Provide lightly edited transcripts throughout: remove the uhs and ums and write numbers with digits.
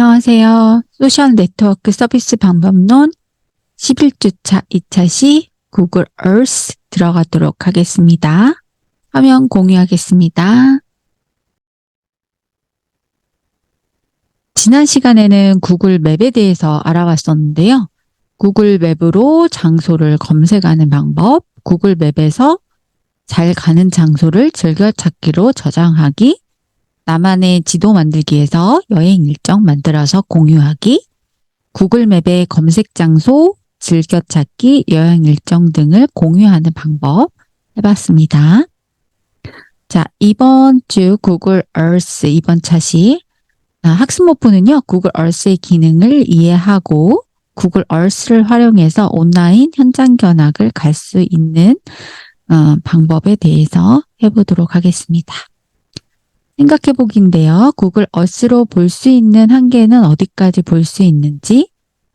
안녕하세요. 소셜 네트워크 서비스 방법론 11주차 2차 시 구글 Earth 들어가도록 하겠습니다. 화면 공유하겠습니다. 지난 시간에는 구글 맵에 대해서 알아봤었는데요. 구글 맵으로 장소를 검색하는 방법, 구글 맵에서 잘 가는 장소를 즐겨찾기로 저장하기, 나만의 지도 만들기에서 여행 일정 만들어서 공유하기, 구글 맵의 검색 장소, 즐겨찾기, 여행 일정 등을 공유하는 방법 해봤습니다. 자, 이번 주 구글 Earth 이번 차시 학습 목표는요. 구글 Earth의 기능을 이해하고 구글 Earth를 활용해서 온라인 현장 견학을 갈 수 있는 방법에 대해서 해보도록 하겠습니다. 생각해보기인데요. 구글 어스로 볼 수 있는 한계는 어디까지 볼 수 있는지,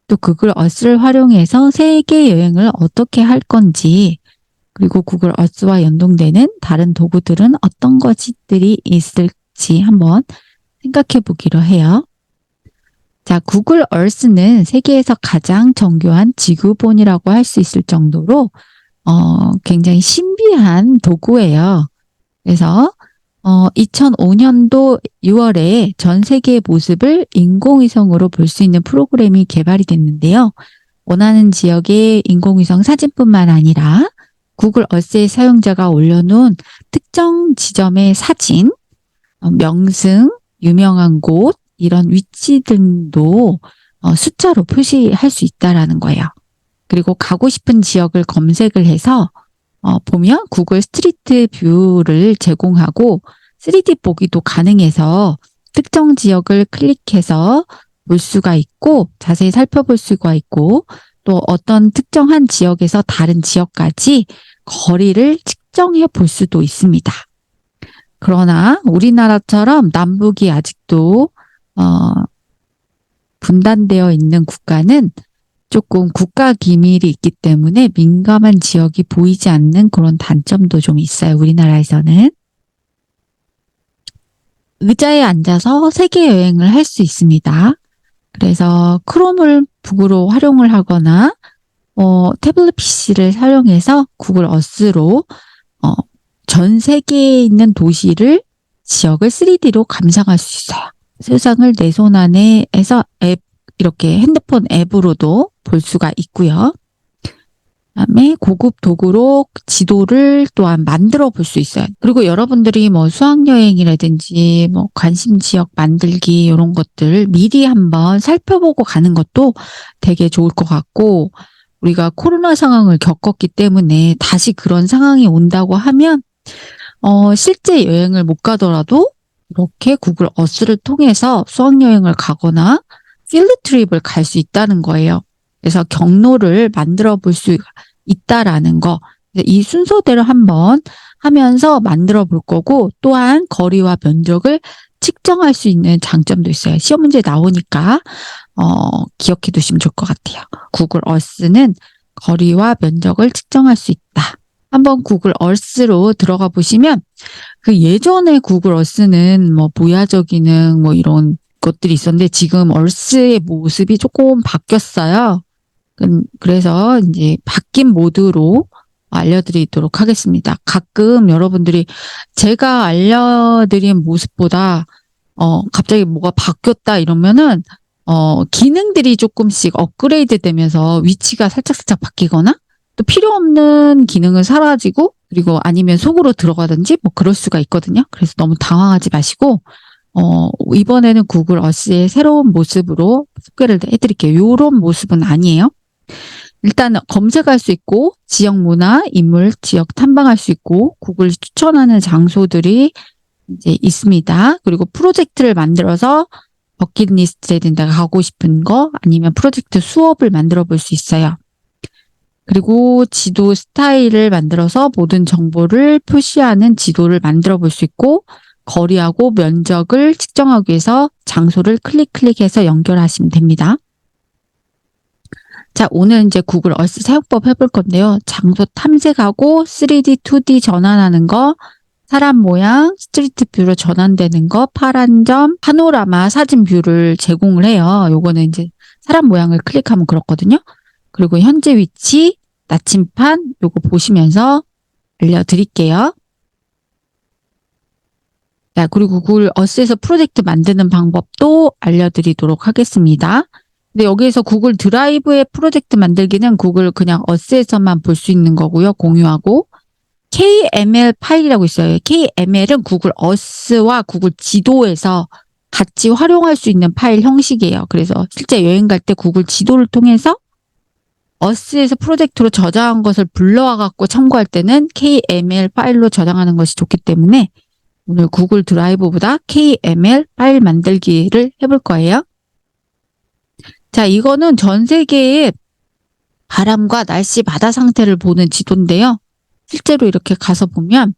또 구글 어스를 활용해서 세계 여행을 어떻게 할 건지, 그리고 구글 어스와 연동되는 다른 도구들은 어떤 것들이 있을지 한번 생각해보기로 해요. 자, 구글 얼스는 세계에서 가장 정교한 지구본이라고 할 수 있을 정도로 굉장히 신비한 도구예요. 그래서 2005년도 6월에 전 세계의 모습을 인공위성으로 볼 수 있는 프로그램이 개발이 됐는데요. 원하는 지역의 인공위성 사진뿐만 아니라 구글 어스의 사용자가 올려놓은 특정 지점의 사진, 명승, 유명한 곳, 이런 위치 등도 숫자로 표시할 수 있다는 거예요. 그리고 가고 싶은 지역을 검색을 해서 보면 구글 스트리트 뷰를 제공하고 3D 보기도 가능해서 특정 지역을 클릭해서 볼 수가 있고 자세히 살펴볼 수가 있고 또 어떤 특정한 지역에서 다른 지역까지 거리를 측정해 볼 수도 있습니다. 그러나 우리나라처럼 남북이 아직도 분단되어 있는 국가는 조금 국가 기밀이 있기 때문에 민감한 지역이 보이지 않는 그런 단점도 좀 있어요. 우리나라에서는. 의자에 앉아서 세계 여행을 할 수 있습니다. 그래서 크롬을 북으로 활용을 하거나 태블릿 PC를 사용해서 구글 어스로 전 세계에 있는 도시를 지역을 3D로 감상할 수 있어요. 세상을 내 손 안에 해서 이렇게 핸드폰 앱으로도 볼 수가 있고요. 그다음에 고급 도구로 지도를 또한 만들어 볼 수 있어요. 그리고 여러분들이 뭐 수학여행이라든지 뭐 관심 지역 만들기 이런 것들 미리 한번 살펴보고 가는 것도 되게 좋을 것 같고 우리가 코로나 상황을 겪었기 때문에 다시 그런 상황이 온다고 하면 실제 여행을 못 가더라도 이렇게 구글 어스를 통해서 수학여행을 가거나 필드 트립을 갈 수 있다는 거예요. 그래서 경로를 만들어 볼 수 있다라는 거. 이 순서대로 한번 하면서 만들어 볼 거고 또한 거리와 면적을 측정할 수 있는 장점도 있어요. 시험 문제 나오니까 기억해 두시면 좋을 것 같아요. 구글 어스는 거리와 면적을 측정할 수 있다. 한번 구글 어스로 들어가 보시면 그 예전에 구글 어스는 뭐 모야적 기능 뭐 이런 것들이 있었는데 지금 얼스의 모습이 조금 바뀌었어요. 그래서 이제 바뀐 모드로 알려드리도록 하겠습니다. 가끔 여러분들이 제가 알려드린 모습보다 갑자기 뭐가 바뀌었다 이러면은 기능들이 조금씩 업그레이드 되면서 위치가 살짝살짝 바뀌거나 또 필요 없는 기능은 사라지고 그리고 아니면 속으로 들어가든지 뭐 그럴 수가 있거든요. 그래서 너무 당황하지 마시고 이번에는 구글 어스의 새로운 모습으로 소개를 해드릴게요. 이런 모습은 아니에요. 일단 검색할 수 있고 지역 문화, 인물, 지역 탐방할 수 있고 구글이 추천하는 장소들이 이제 있습니다. 그리고 프로젝트를 만들어서 버킷리스트에 든다 가고 싶은 거 아니면 프로젝트 수업을 만들어 볼 수 있어요. 그리고 지도 스타일을 만들어서 모든 정보를 표시하는 지도를 만들어 볼 수 있고 거리하고 면적을 측정하기 위해서 장소를 클릭해서 연결하시면 됩니다. 자, 오늘 이제 구글 어스 사용법 해볼 건데요. 장소 탐색하고 3D, 2D 전환하는 거 사람 모양 스트리트 뷰로 전환되는 거, 파란 점, 파노라마 사진 뷰를 제공을 해요. 요거는 이제 사람 모양을 클릭하면 그렇거든요. 그리고 현재 위치, 나침판 요거 보시면서 알려드릴게요. 자, 그리고 구글 어스에서 프로젝트 만드는 방법도 알려드리도록 하겠습니다. 근데 여기에서 구글 드라이브의 프로젝트 만들기는 구글 그냥 어스에서만 볼 수 있는 거고요. 공유하고 KML 파일이라고 있어요. KML은 구글 어스와 구글 지도에서 같이 활용할 수 있는 파일 형식이에요. 그래서 실제 여행 갈 때 구글 지도를 통해서 어스에서 프로젝트로 저장한 것을 불러와 갖고 참고할 때는 KML 파일로 저장하는 것이 좋기 때문에 오늘 구글 드라이브보다 KML 파일 만들기를 해볼 거예요. 자, 이거는 전 세계의 바람과 날씨 바다 상태를 보는 지도인데요. 실제로 이렇게 가서 보면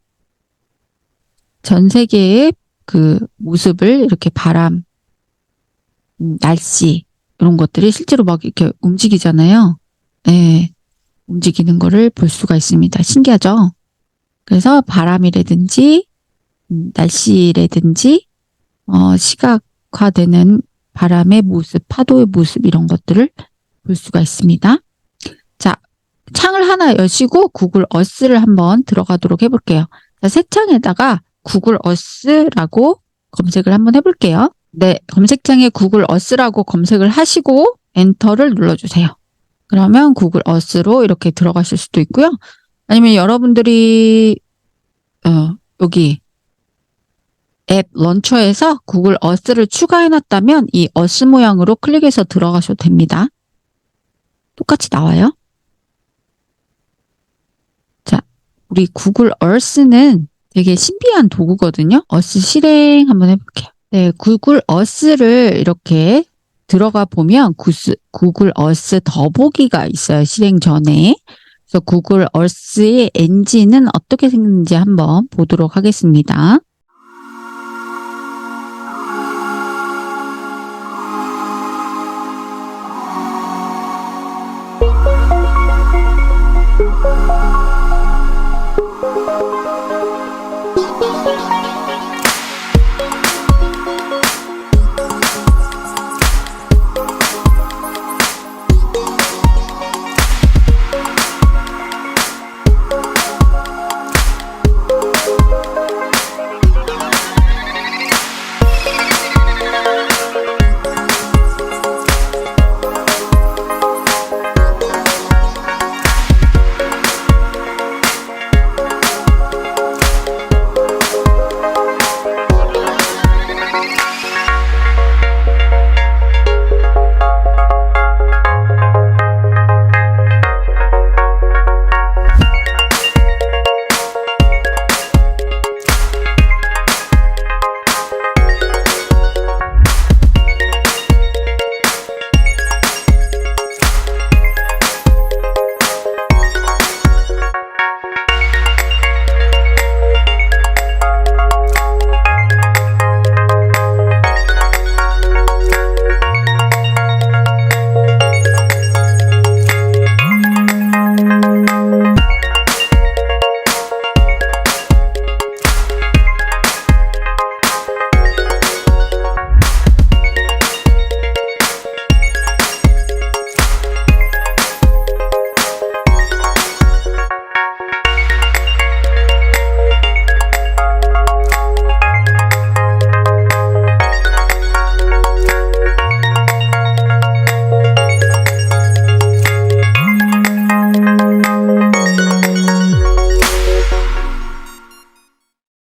전 세계의 그 모습을 이렇게 바람, 날씨 이런 것들이 실제로 막 이렇게 움직이잖아요. 네, 움직이는 거를 볼 수가 있습니다. 신기하죠? 그래서 바람이라든지 날씨라든지 시각화되는 바람의 모습, 파도의 모습 이런 것들을 볼 수가 있습니다. 자, 창을 하나 여시고 구글 어스를 한번 들어가도록 해볼게요. 자, 새 창에다가 구글 어스라고 검색을 한번 해볼게요. 네, 검색창에 구글 어스라고 검색을 하시고 엔터를 눌러주세요. 그러면 구글 어스로 이렇게 들어가실 수도 있고요. 아니면 여러분들이 여기 앱 런처에서 구글 어스를 추가해놨다면 이 어스 모양으로 클릭해서 들어가셔도 됩니다. 똑같이 나와요. 자, 우리 구글 어스는 되게 신비한 도구거든요. 어스 실행 한번 해볼게요. 네, 구글 어스를 이렇게 들어가 보면 구글 어스 더보기가 있어요. 실행 전에. 그래서 구글 어스의 엔진은 어떻게 생겼는지 한번 보도록 하겠습니다.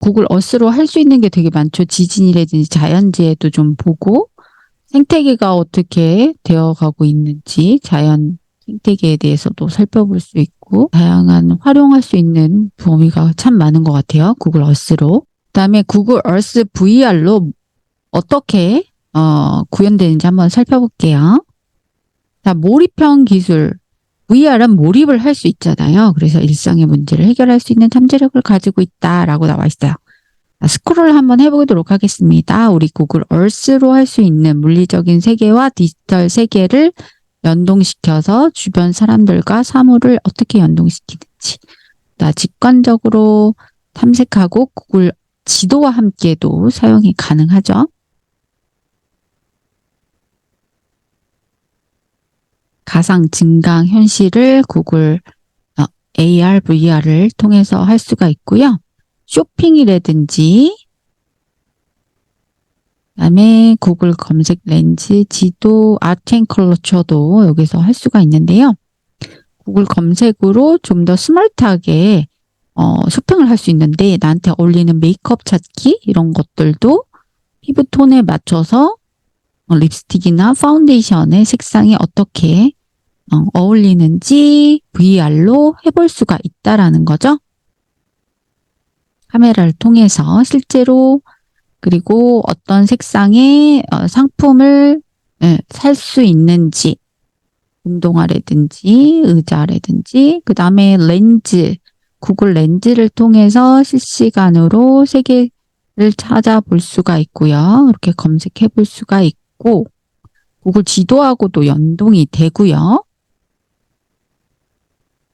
구글 어스로 할 수 있는 게 되게 많죠. 지진이라든지 자연재해도 좀 보고 생태계가 어떻게 되어가고 있는지 자연 생태계에 대해서도 살펴볼 수 있고 다양한 활용할 수 있는 범위가 참 많은 것 같아요. 구글 어스로. 그다음에 구글 어스 VR로 어떻게 구현되는지 한번 살펴볼게요. 자, 몰입형 기술. VR은 몰입을 할 수 있잖아요. 그래서 일상의 문제를 해결할 수 있는 잠재력을 가지고 있다라고 나와 있어요. 자, 스크롤 한번 해보도록 하겠습니다. 우리 구글 얼스로 할 수 있는 물리적인 세계와 디지털 세계를 연동시켜서 주변 사람들과 사물을 어떻게 연동시키는지. 나 직관적으로 탐색하고 구글 지도와 함께도 사용이 가능하죠. 가상 증강 현실을 구글 AR, VR을 통해서 할 수가 있고요. 쇼핑이라든지 그다음에 구글 검색 렌즈, 지도, 아트앤컬처도 여기서 할 수가 있는데요. 구글 검색으로 좀 더 스마트하게 쇼핑을 할 수 있는데 나한테 어울리는 메이크업 찾기 이런 것들도 피부톤에 맞춰서 립스틱이나 파운데이션의 색상이 어떻게 어울리는지 VR로 해볼 수가 있다라는 거죠. 카메라를 통해서 실제로 그리고 어떤 색상의 상품을 살 수 있는지 운동화라든지 의자라든지 그 다음에 렌즈 구글 렌즈를 통해서 실시간으로 세계를 찾아볼 수가 있고요. 이렇게 검색해 볼 수가 있고 구글 지도하고도 연동이 되고요.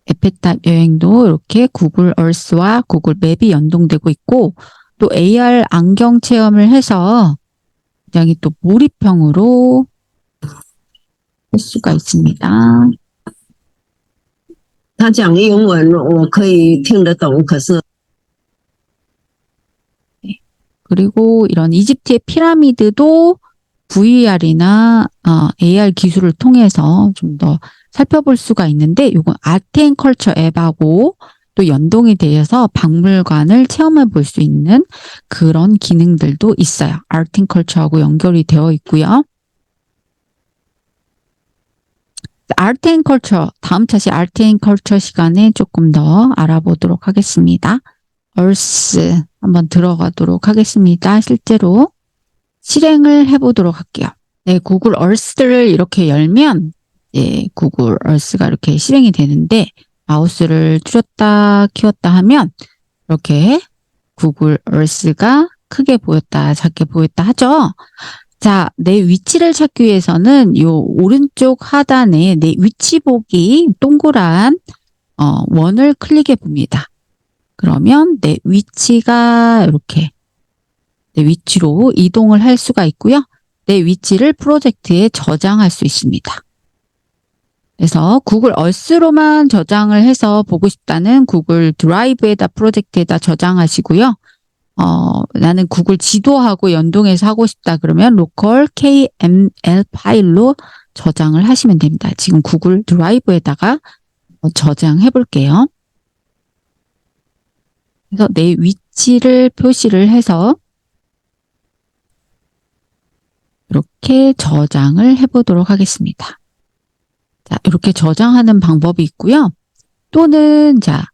에펠탑 여행도 이렇게 구글 얼스와 구글 맵이 연동되고 있고 또 AR 안경 체험을 해서 굉장히 또 몰입형으로 할 수가 있습니다. 他讲英文我可以听得懂，可是 그리고 이런 이집트의 피라미드도 VR이나 AR 기술을 통해서 좀 더 살펴볼 수가 있는데 이건 아트앤컬처 앱하고 또 연동이 되어서 박물관을 체험해 볼 수 있는 그런 기능들도 있어요. 아트앤컬처하고 연결이 되어 있고요. 아트앤컬처, 다음 차시 아트앤컬처 시간에 조금 더 알아보도록 하겠습니다. 얼스 한번 들어가도록 하겠습니다. 실제로 실행을 해보도록 할게요. 네, 구글 얼스를 이렇게 열면 구글 얼스가 이렇게 실행이 되는데 마우스를 줄였다 키웠다 하면 이렇게 구글 얼스가 크게 보였다 작게 보였다 하죠. 자, 내 위치를 찾기 위해서는 이 오른쪽 하단에 내 위치 보기 동그란 원을 클릭해 봅니다. 그러면 내 위치가 이렇게 내 위치로 이동을 할 수가 있고요. 내 위치를 프로젝트에 저장할 수 있습니다. 그래서 구글 얼스로만 저장을 해서 보고 싶다는 구글 드라이브에다 프로젝트에다 저장하시고요. 나는 구글 지도하고 연동해서 하고 싶다 그러면 로컬 KML 파일로 저장을 하시면 됩니다. 지금 구글 드라이브에다가 저장해 볼게요. 그래서 내 위치를 표시를 해서 이렇게 저장을 해보도록 하겠습니다. 자, 이렇게 저장하는 방법이 있고요. 또는 자,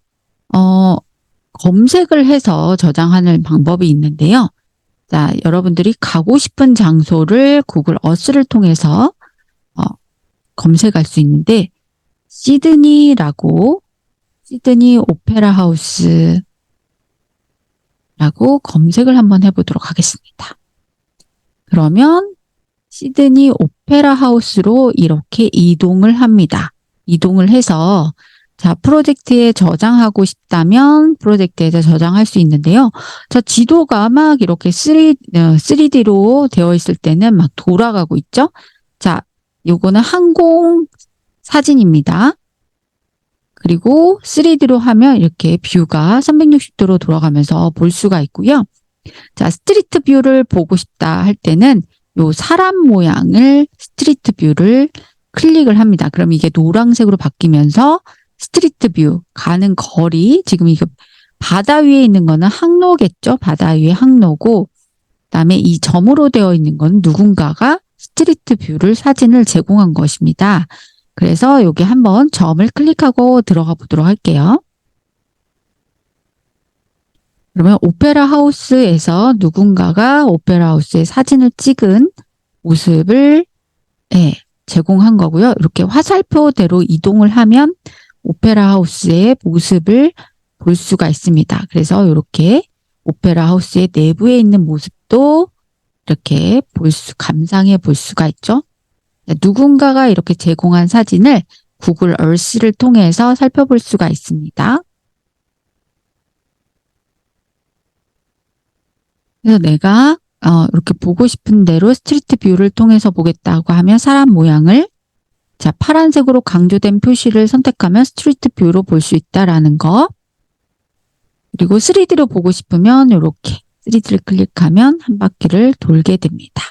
검색을 해서 저장하는 방법이 있는데요. 자, 여러분들이 가고 싶은 장소를 구글 어스를 통해서 검색할 수 있는데 시드니 오페라 하우스라고 검색을 한번 해보도록 하겠습니다. 그러면 시드니 오페라 하우스로 이렇게 이동을 합니다. 이동을 해서 자, 프로젝트에 저장하고 싶다면 프로젝트에서 저장할 수 있는데요. 저 지도가 막 이렇게 3D로 되어 있을 때는 막 돌아가고 있죠. 자, 요거는 항공 사진입니다. 그리고 3D로 하면 이렇게 뷰가 360도로 돌아가면서 볼 수가 있고요. 자, 스트리트 뷰를 보고 싶다 할 때는 요 사람 모양을 스트리트 뷰를 클릭을 합니다. 그럼 이게 노란색으로 바뀌면서 스트리트 뷰 가는 거리 지금 이거 바다 위에 있는 거는 항로겠죠. 바다 위에 항로고 그다음에 이 점으로 되어 있는 건 누군가가 스트리트 뷰를 사진을 제공한 것입니다. 그래서 여기 한번 점을 클릭하고 들어가 보도록 할게요. 그러면 오페라 하우스에서 누군가가 오페라 하우스의 사진을 찍은 모습을 제공한 거고요. 이렇게 화살표대로 이동을 하면 오페라 하우스의 모습을 볼 수가 있습니다. 그래서 이렇게 오페라 하우스의 내부에 있는 모습도 이렇게 감상해 볼 수가 있죠. 누군가가 이렇게 제공한 사진을 구글 얼스를 통해서 살펴볼 수가 있습니다. 그래서 내가 이렇게 보고 싶은 대로 스트리트 뷰를 통해서 보겠다고 하면 사람 모양을 자, 파란색으로 강조된 표시를 선택하면 스트리트 뷰로 볼 수 있다라는 거. 그리고 3D로 보고 싶으면 이렇게 3D를 클릭하면 한 바퀴를 돌게 됩니다.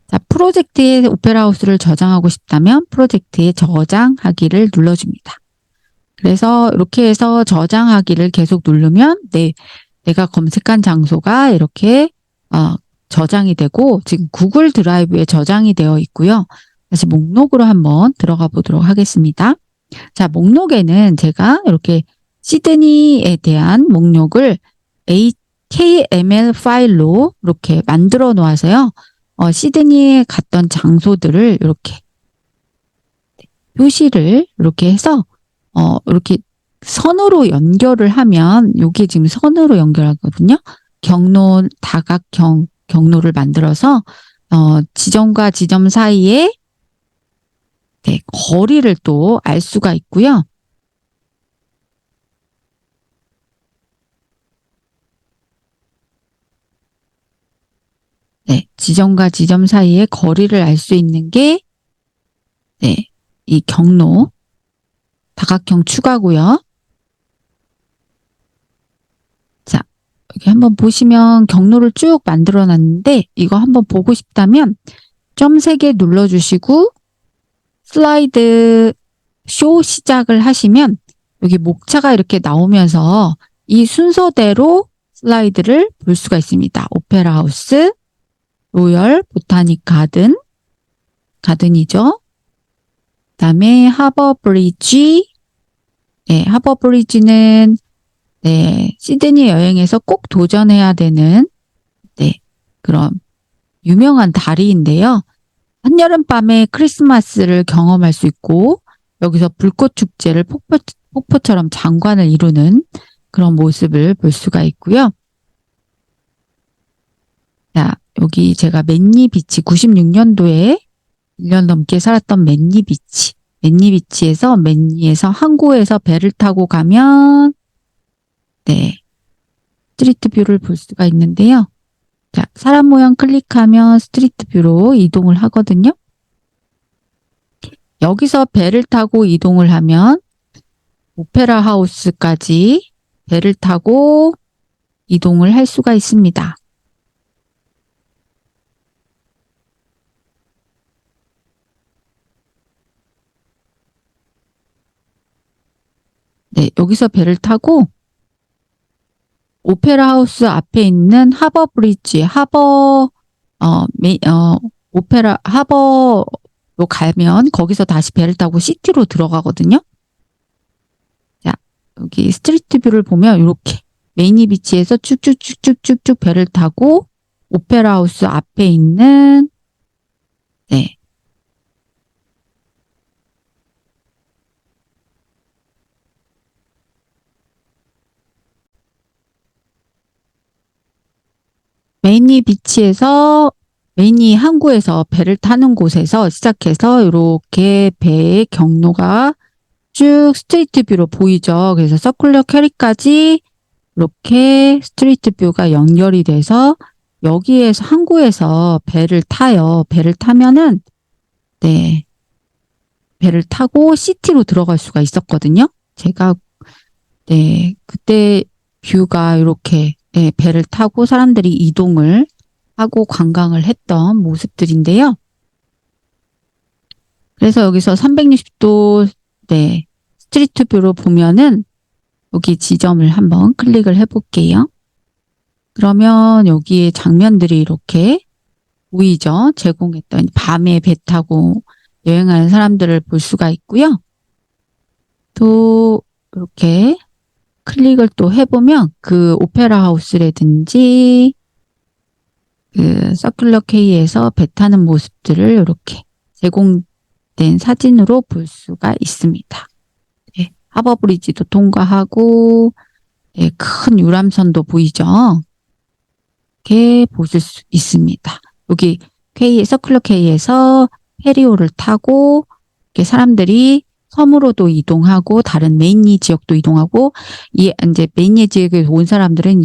자, 프로젝트에 오페라 하우스를 저장하고 싶다면 프로젝트에 저장하기를 눌러줍니다. 그래서 이렇게 해서 저장하기를 계속 누르면 내가 검색한 장소가 이렇게 저장이 되고 지금 구글 드라이브에 저장이 되어 있고요. 다시 목록으로 한번 들어가 보도록 하겠습니다. 자, 목록에는 제가 이렇게 시드니에 대한 목록을 KML 파일로 이렇게 만들어 놓아서요. 시드니에 갔던 장소들을 이렇게 표시를 이렇게 해서 이렇게 선으로 연결을 하면 여기 지금 선으로 연결하거든요. 경로 다각형 경로를 만들어서 지점과 지점 사이에 네, 거리를 또 알 수가 있고요. 네, 지점과 지점 사이의 거리를 알 수 있는 게 네, 이 경로 다각형 추가고요. 자, 여기 한번 보시면 경로를 쭉 만들어 놨는데 이거 한번 보고 싶다면 점 3개 눌러주시고 슬라이드 쇼 시작을 하시면 여기 목차가 이렇게 나오면서 이 순서대로 슬라이드를 볼 수가 있습니다. 오페라 하우스, 로열, 보타닉 가든이죠. 그다음에 하버 브리지, 네, 하버 브리지는 네, 시드니 여행에서 꼭 도전해야 되는 네, 그런 유명한 다리인데요. 한여름밤에 크리스마스를 경험할 수 있고 여기서 불꽃 축제를 폭포처럼 장관을 이루는 그런 모습을 볼 수가 있고요. 자, 여기 제가 맨니 비치 96년도에 1년 넘게 살았던 맨니 비치. 맨니 비치에서 맨니에서 항구에서 배를 타고 가면 네, 스트리트 뷰를 볼 수가 있는데요. 자, 사람 모양 클릭하면 스트리트 뷰로 이동을 하거든요. 여기서 배를 타고 이동을 하면 오페라 하우스까지 배를 타고 이동을 할 수가 있습니다. 네, 여기서 배를 타고 오페라 하우스 앞에 있는 하버 브리지, 오페라 하버로 가면 거기서 다시 배를 타고 시티로 들어가거든요. 자, 여기 스트리트 뷰를 보면 이렇게 메이니 비치에서 쭉쭉쭉쭉쭉쭉 배를 타고 오페라 하우스 앞에 있는 네. 메이니 항구에서 배를 타는 곳에서 시작해서 이렇게 배의 경로가 쭉 스트리트 뷰로 보이죠. 그래서 서큘러 캐리까지 이렇게 스트리트 뷰가 연결이 돼서 여기에서 항구에서 배를 타요. 배를 타면은 네, 배를 타고 시티로 들어갈 수가 있었거든요. 제가 네, 그때 뷰가 이렇게 네, 배를 타고 사람들이 이동을 하고 관광을 했던 모습들인데요. 그래서 여기서 360도 네, 스트리트 뷰로 보면은 여기 지점을 한번 클릭을 해볼게요. 그러면 여기에 장면들이 이렇게 보이죠? 제공했던 밤에 배 타고 여행하는 사람들을 볼 수가 있고요. 또 이렇게 클릭을 또 해보면 그 오페라 하우스라든지 그 서큘러 K에서 배 타는 모습들을 이렇게 제공된 사진으로 볼 수가 있습니다. 네, 하버 브리지도 통과하고 네, 큰 유람선도 보이죠? 이렇게 보실 수 있습니다. 여기 서큘러 K에서 페리오를 타고 이렇게 사람들이 섬으로도 이동하고 다른 메인리 지역도 이동하고 이제 메인리 지역에 온 사람들은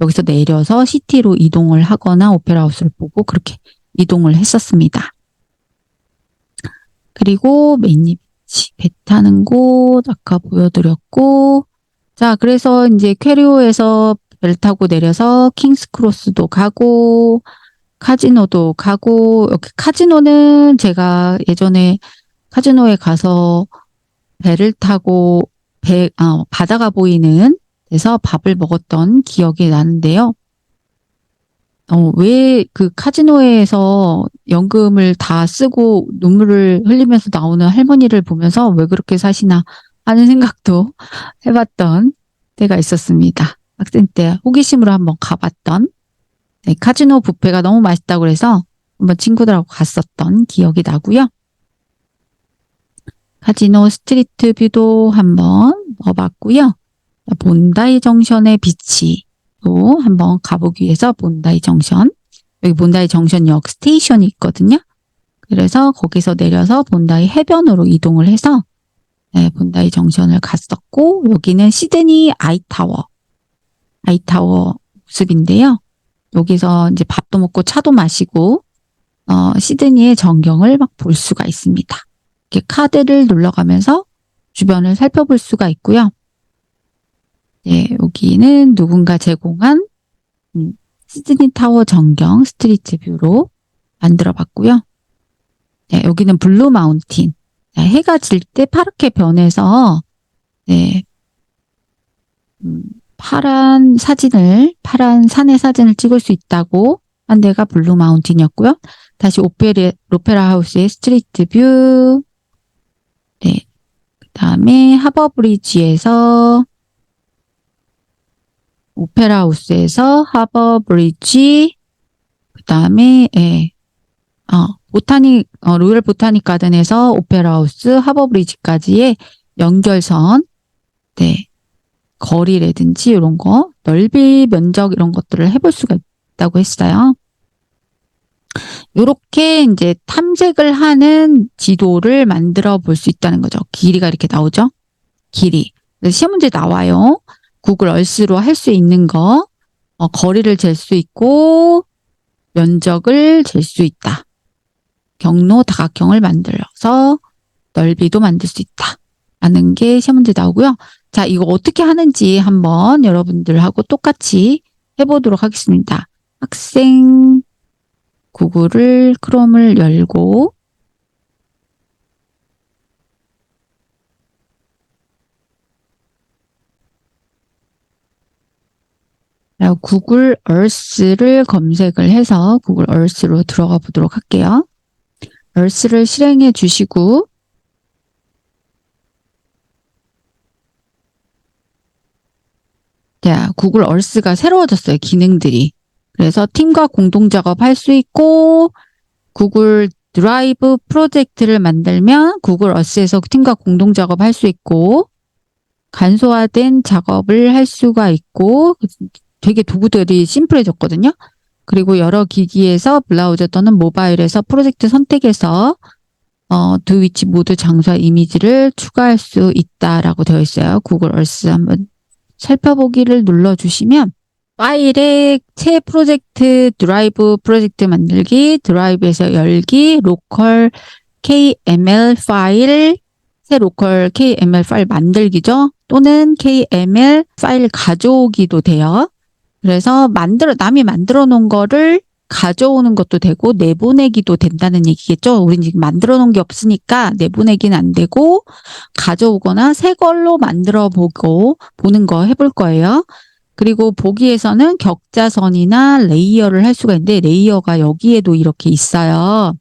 여기서 내려서 시티로 이동을 하거나 오페라 하우스를 보고 그렇게 이동을 했었습니다. 그리고 메인리 비치 배 타는 곳 아까 보여드렸고 자 그래서 이제 퀘리오에서 배를 타고 내려서 킹스 크로스도 가고 카지노도 가고 여기 카지노는 제가 예전에 카지노에 가서 배를 타고 바다가 보이는 데서 밥을 먹었던 기억이 나는데요. 왜 그 카지노에서 연금을 다 쓰고 눈물을 흘리면서 나오는 할머니를 보면서 왜 그렇게 사시나 하는 생각도 해봤던 때가 있었습니다. 학생 때 호기심으로 한번 가봤던 네, 카지노 뷔페가 너무 맛있다고 그래서 한번 친구들하고 갔었던 기억이 나고요. 카지노 스트리트 뷰도 한번 넣어봤고요. 본다이 정션의 비치도 한번 가보기 위해서 본다이 정션, 여기 본다이 정션역 스테이션이 있거든요. 그래서 거기서 내려서 본다이 해변으로 이동을 해서 네, 본다이 정션을 갔었고 여기는 시드니 아이타워 모습인데요. 여기서 이제 밥도 먹고 차도 마시고 시드니의 전경을 막 볼 수가 있습니다. 이렇게 카드를 눌러가면서 주변을 살펴볼 수가 있고요. 네, 여기는 누군가 제공한 시드니 타워 전경 스트리트 뷰로 만들어 봤고요. 네, 여기는 블루 마운틴. 네, 해가 질 때 파랗게 변해서 네, 파란 산의 사진을 찍을 수 있다고 한 데가 블루 마운틴이었고요. 다시 오페라 하우스의 스트리트 뷰. 네. 그 다음에 하버 브리지에서 오페라 하우스에서 하버 브리지. 그 다음에 로열 보타닉 가든에서 오페라 하우스 하버 브리지까지의 연결선. 네. 거리라든지 이런 거, 넓이, 면적 이런 것들을 해볼 수가 있다고 했어요. 이렇게 이제 탐색을 하는 지도를 만들어 볼 수 있다는 거죠. 길이가 이렇게 나오죠? 길이. 시험 문제 나와요. 구글 얼스로 할 수 있는 거, 거리를 잴 수 있고, 면적을 잴 수 있다. 경로 다각형을 만들어서 넓이도 만들 수 있다. 라는 게 시험 문제 나오고요. 자, 이거 어떻게 하는지 한번 여러분들하고 똑같이 해보도록 하겠습니다. 학생 구글을 크롬을 열고 구글 얼스를 검색을 해서 구글 얼스로 들어가 보도록 할게요. 얼스를 실행해 주시고 자, 구글 얼스가 새로워졌어요. 기능들이. 그래서 팀과 공동 작업할 수 있고 구글 드라이브 프로젝트를 만들면 구글 얼스에서 팀과 공동 작업할 수 있고 간소화된 작업을 할 수가 있고 되게 도구들이 심플해졌거든요. 그리고 여러 기기에서 브라우저 또는 모바일에서 프로젝트 선택해서 두 위치 모두 장소와 이미지를 추가할 수 있다라고 되어 있어요. 구글 얼스 한번 살펴보기를 눌러주시면 파일에 새 프로젝트, 드라이브 프로젝트 만들기, 드라이브에서 열기, 로컬 KML 파일, 새 로컬 KML 파일 만들기죠. 또는 KML 파일 가져오기도 돼요. 그래서 남이 만들어 놓은 거를 가져오는 것도 되고 내보내기도 된다는 얘기겠죠. 우린 지금 만들어 놓은 게 없으니까 내보내기는 안 되고 가져오거나 새 걸로 만들어 보는 거 해볼 거예요. 그리고 보기에서는 격자선이나 레이어를 할 수가 있는데 레이어가 여기에도 이렇게 있어요.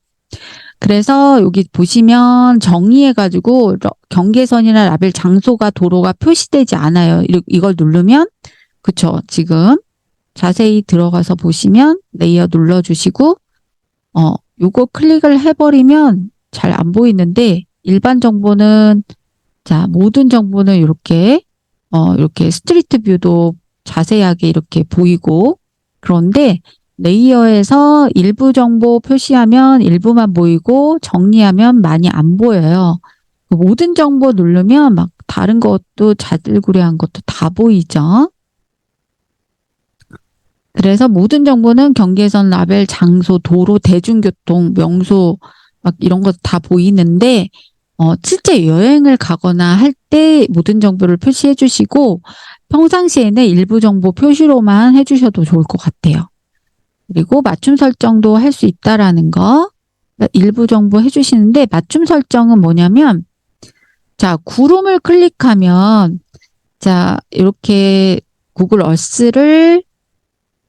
그래서 여기 보시면 정의해가지고 경계선이나 라벨 장소가 도로가 표시되지 않아요. 이걸 누르면 그쵸. 지금 자세히 들어가서 보시면 레이어 눌러주시고 요거 클릭을 해버리면 잘 안 보이는데 일반 정보는 자 모든 정보는 이렇게 스트리트 뷰도 자세하게 이렇게 보이고 그런데 레이어에서 일부 정보 표시하면 일부만 보이고 정리하면 많이 안 보여요. 그 모든 정보 누르면 막 다른 것도 자질구레한 것도 다 보이죠. 그래서 모든 정보는 경계선, 라벨, 장소, 도로, 대중교통, 명소 막 이런 것 다 보이는데 실제 여행을 가거나 할 때 모든 정보를 표시해 주시고 평상시에는 일부 정보 표시로만 해주셔도 좋을 것 같아요. 그리고 맞춤 설정도 할 수 있다라는 거 일부 정보 해주시는데 맞춤 설정은 뭐냐면 자 구름을 클릭하면 자 이렇게 구글 어스를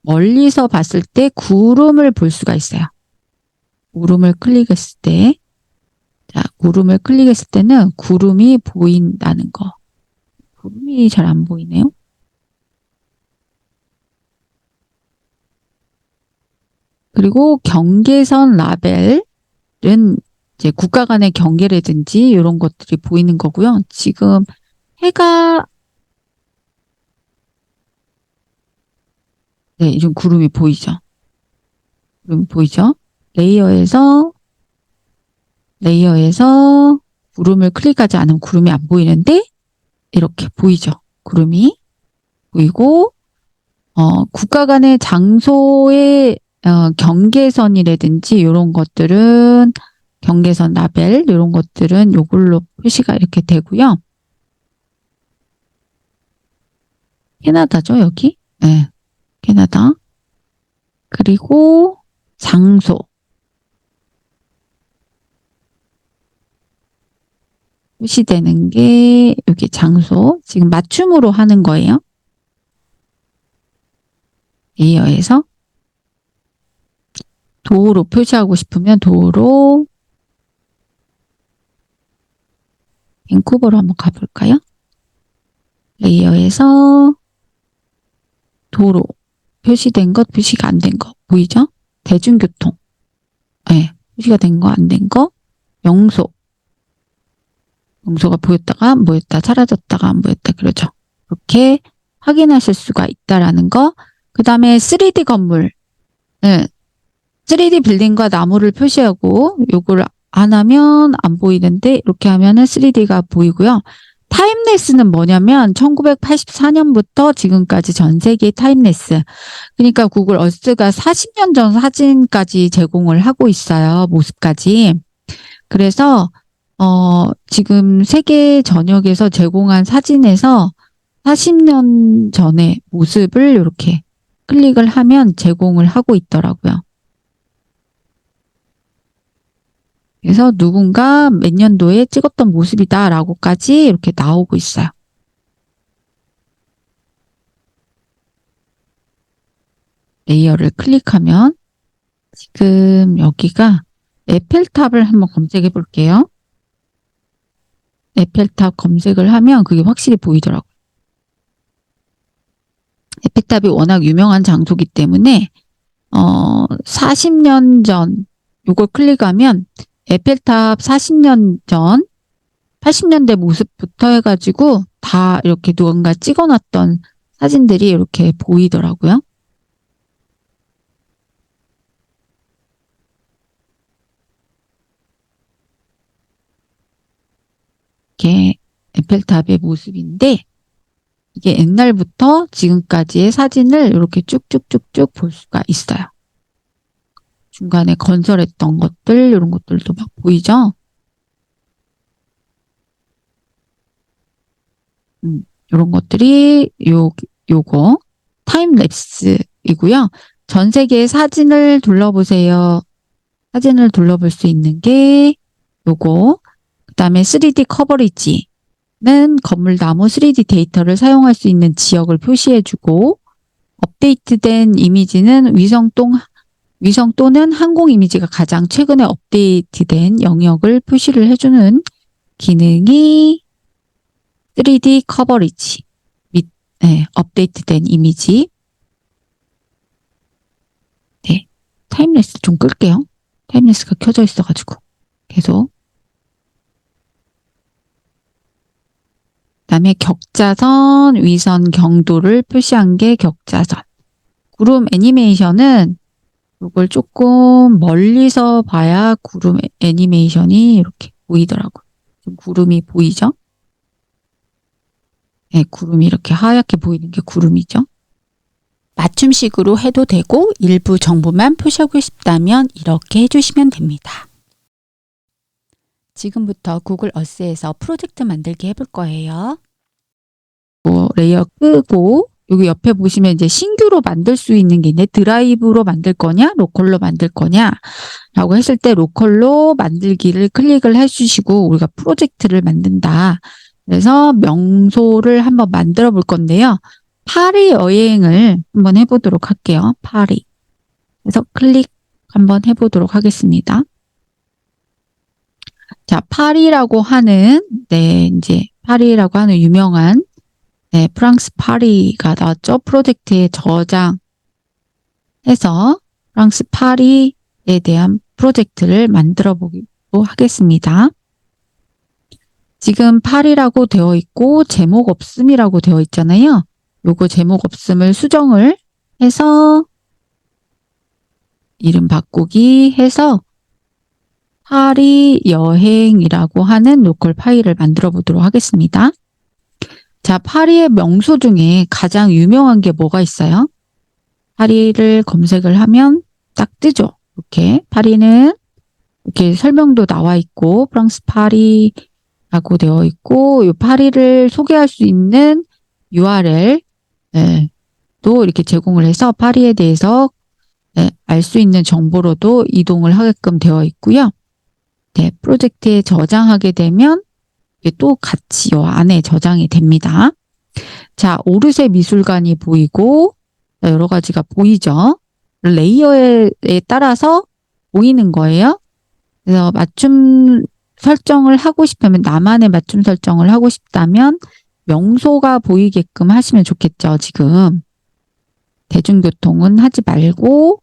멀리서 봤을 때 구름을 볼 수가 있어요. 구름을 클릭했을 때 자, 구름을 클릭했을 때는 구름이 보인다는 거. 구름이 잘 안 보이네요. 그리고 경계선 라벨은 이제 국가 간의 경계라든지 이런 것들이 보이는 거고요. 지금 해가 네, 좀 구름이 보이죠. 구름이 보이죠? 레이어에서 구름을 클릭하지 않으면 구름이 안 보이는데 이렇게 보이죠. 구름이 보이고 국가 간의 장소의 경계선이라든지 이런 것들은 경계선 라벨 이런 것들은 이걸로 표시가 이렇게 되고요. 캐나다죠, 여기? 네, 캐나다. 그리고 장소. 표시되는 게 여기 장소. 지금 맞춤으로 하는 거예요. 레이어에서 도로 표시하고 싶으면 도로 밴쿠버로 한번 가볼까요? 레이어에서 도로 표시된 것, 표시가 안 된 거 보이죠? 대중교통 네, 표시가 된 거, 안 된 거 명소 명소가 보였다가 안 보였다, 사라졌다가 안 보였다 그러죠. 이렇게 확인하실 수가 있다라는 거. 그 다음에 3D 건물 네, 3D 빌딩과 나무를 표시하고 요걸 안 하면 안 보이는데 이렇게 하면은 3D가 보이고요. 타임레스는 뭐냐면 1984년부터 지금까지 전 세계 타임레스. 그러니까 구글 어스가 40년 전 사진까지 제공을 하고 있어요. 모습까지. 그래서 지금 세계 전역에서 제공한 사진에서 40년 전의 모습을 이렇게 클릭을 하면 제공을 하고 있더라고요. 그래서 누군가 몇 년도에 찍었던 모습이다라고까지 이렇게 나오고 있어요. 레이어를 클릭하면 지금 여기가 에펠탑을 한번 검색해 볼게요. 에펠탑 검색을 하면 그게 확실히 보이더라고요. 에펠탑이 워낙 유명한 장소이기 때문에 40년 전 요걸 클릭하면 에펠탑 40년 전 80년대 모습부터 해가지고 다 이렇게 누군가 찍어놨던 사진들이 이렇게 보이더라고요. 이게 에펠탑의 모습인데 이게 옛날부터 지금까지의 사진을 이렇게 쭉쭉쭉쭉 볼 수가 있어요. 중간에 건설했던 것들 이런 것들도 막 보이죠? 이런 것들이 요거 타임랩스이고요. 전 세계의 사진을 둘러보세요. 사진을 둘러볼 수 있는 게 요거. 그 다음에 3D 커버리지는 건물 나무 3D 데이터를 사용할 수 있는 지역을 표시해주고 업데이트된 이미지는 위성 또는 항공 이미지가 가장 최근에 업데이트된 영역을 표시를 해주는 기능이 3D 커버리지 및 업데이트된 이미지. 네, 타임레스 좀 끌게요. 타임레스가 켜져 있어가지고 계속. 그다음에 격자선, 위선, 경도를 표시한 게 격자선. 구름 애니메이션은 이걸 조금 멀리서 봐야 구름 애니메이션이 이렇게 보이더라고요. 구름이 보이죠? 네, 구름이 이렇게 하얗게 보이는 게 구름이죠. 맞춤식으로 해도 되고 일부 정보만 표시하고 싶다면 이렇게 해주시면 됩니다. 지금부터 구글 어스에서 프로젝트 만들기 해볼 거예요. 레이어 끄고 여기 옆에 보시면 이제 신규로 만들 수 있는 게 있네. 드라이브로 만들 거냐, 로컬로 만들 거냐 라고 했을 때 로컬로 만들기를 클릭을 해주시고 우리가 프로젝트를 만든다. 그래서 명소를 한번 만들어 볼 건데요. 파리 여행을 한번 해보도록 할게요. 파리. 그래서 클릭 한번 해보도록 하겠습니다. 자, 파리라고 하는, 이제 파리라고 하는 유명한 프랑스 파리가 나왔죠. 프로젝트에 저장해서 프랑스 파리에 대한 프로젝트를 만들어 보도록 하겠습니다. 지금 파리라고 되어 있고 제목 없음이라고 되어 있잖아요. 요거 제목 없음을 수정을 해서 이름 바꾸기 해서 파리 여행이라고 하는 로컬 파일을 만들어 보도록 하겠습니다. 자, 파리의 명소 중에 가장 유명한 게 뭐가 있어요? 파리를 검색을 하면 딱 뜨죠. 이렇게 파리는 이렇게 설명도 나와 있고 프랑스 파리라고 되어 있고 이 파리를 소개할 수 있는 URL 또 이렇게 제공을 해서 파리에 대해서 알 수 있는 정보로도 이동을 하게끔 되어 있고요. 프로젝트에 저장하게 되면 또 같이 이 안에 저장이 됩니다. 자, 오르세 미술관이 보이고 여러 가지가 보이죠. 레이어에 따라서 보이는 거예요. 그래서 맞춤 설정을 하고 싶으면 나만의 맞춤 설정을 하고 싶다면 명소가 보이게끔 하시면 좋겠죠. 지금 대중교통은 하지 말고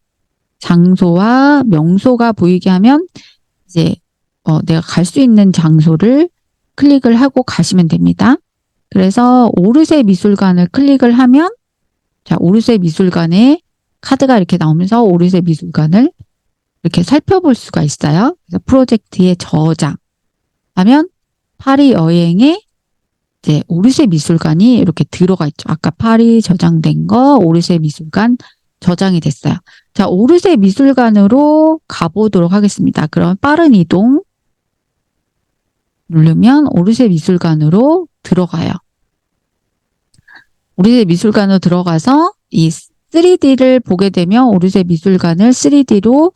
장소와 명소가 보이게 하면 이제 내가 갈 수 있는 장소를 클릭을 하고 가시면 됩니다. 그래서 오르세 미술관을 클릭을 하면 자, 오르세 미술관에 카드가 이렇게 나오면서 오르세 미술관을 이렇게 살펴볼 수가 있어요. 그래서 프로젝트에 저장하면 파리 여행에 이제 오르세 미술관이 이렇게 들어가 있죠. 아까 파리 저장된 거 오르세 미술관 저장이 됐어요. 자, 오르세 미술관으로 가보도록 하겠습니다. 그럼 빠른 이동 누르면 오르세 미술관으로 들어가요. 오르세 미술관으로 들어가서 이 3D를 보게 되면 오르세 미술관을 3D로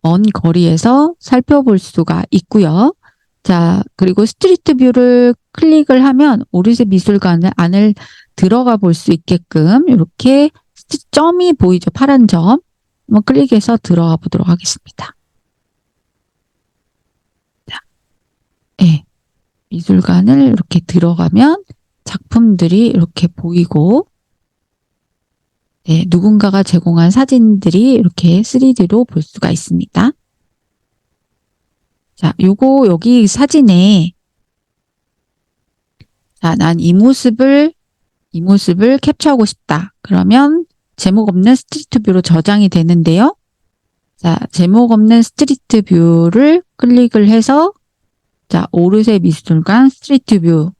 먼 거리에서 살펴볼 수가 있고요. 자, 그리고 스트리트 뷰를 클릭을 하면 오르세 미술관 안을 들어가 볼 수 있게끔 이렇게 점이 보이죠. 파란 점. 한번 클릭해서 들어가 보도록 하겠습니다. 자, 미술관을 이렇게 들어가면 작품들이 이렇게 보이고 누군가가 제공한 사진들이 이렇게 3D로 볼 수가 있습니다. 자, 요거 여기 사진에 자, 난 이 모습을 캡처하고 싶다. 그러면 제목 없는 스트리트 뷰로 저장이 되는데요. 자, 제목 없는 스트리트 뷰를 클릭을 해서 자, 오르세 미술관 스트리트 뷰로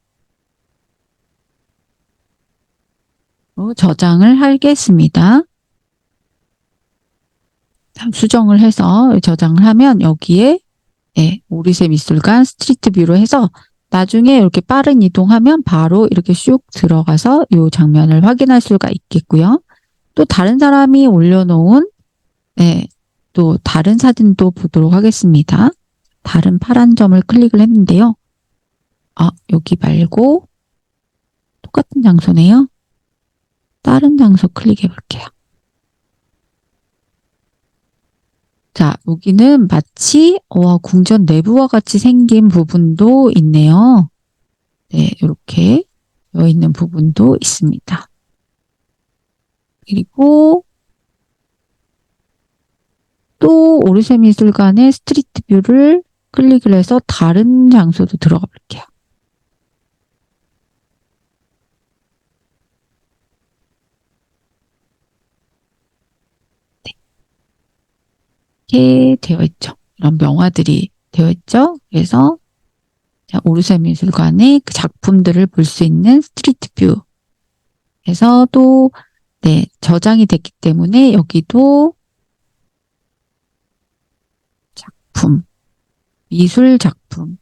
저장을 하겠습니다. 자, 수정을 해서 저장을 하면 여기에 오르세 미술관 스트리트 뷰로 해서 나중에 이렇게 빠른 이동하면 바로 이렇게 슉 들어가서 이 장면을 확인할 수가 있겠고요. 또 다른 사람이 올려놓은 또 다른 사진도 보도록 하겠습니다. 다른 파란 점을 클릭을 했는데요. 여기 말고 똑같은 장소네요. 다른 장소 클릭해 볼게요. 자, 여기는 마치 궁전 내부와 같이 생긴 부분도 있네요. 네, 이렇게 되어 있는 부분도 있습니다. 그리고 또 오르세 미술관의 스트리트 뷰를 클릭을 해서 다른 장소도 들어가 볼게요. 이렇게 되어 있죠. 이런 명화들이 되어 있죠. 그래서 자, 오르세 미술관의 그 작품들을 볼 수 있는 스트리트 뷰에서 또 네, 저장이 됐기 때문에 여기도 작품, 미술 작품,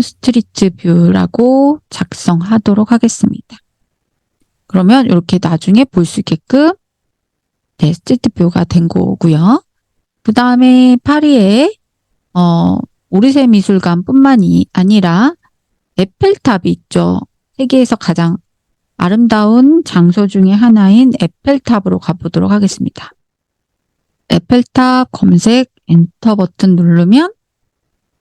스트리트 뷰라고 작성하도록 하겠습니다. 그러면 이렇게 나중에 볼 수 있게끔 네, 스트리트 뷰가 된 거고요. 그 다음에 파리에 오르세 미술관뿐만이 아니라 에펠탑이 있죠. 세계에서 가장 아름다운 장소 중에 하나인 에펠탑으로 가보도록 하겠습니다. 에펠탑 검색 엔터 버튼 누르면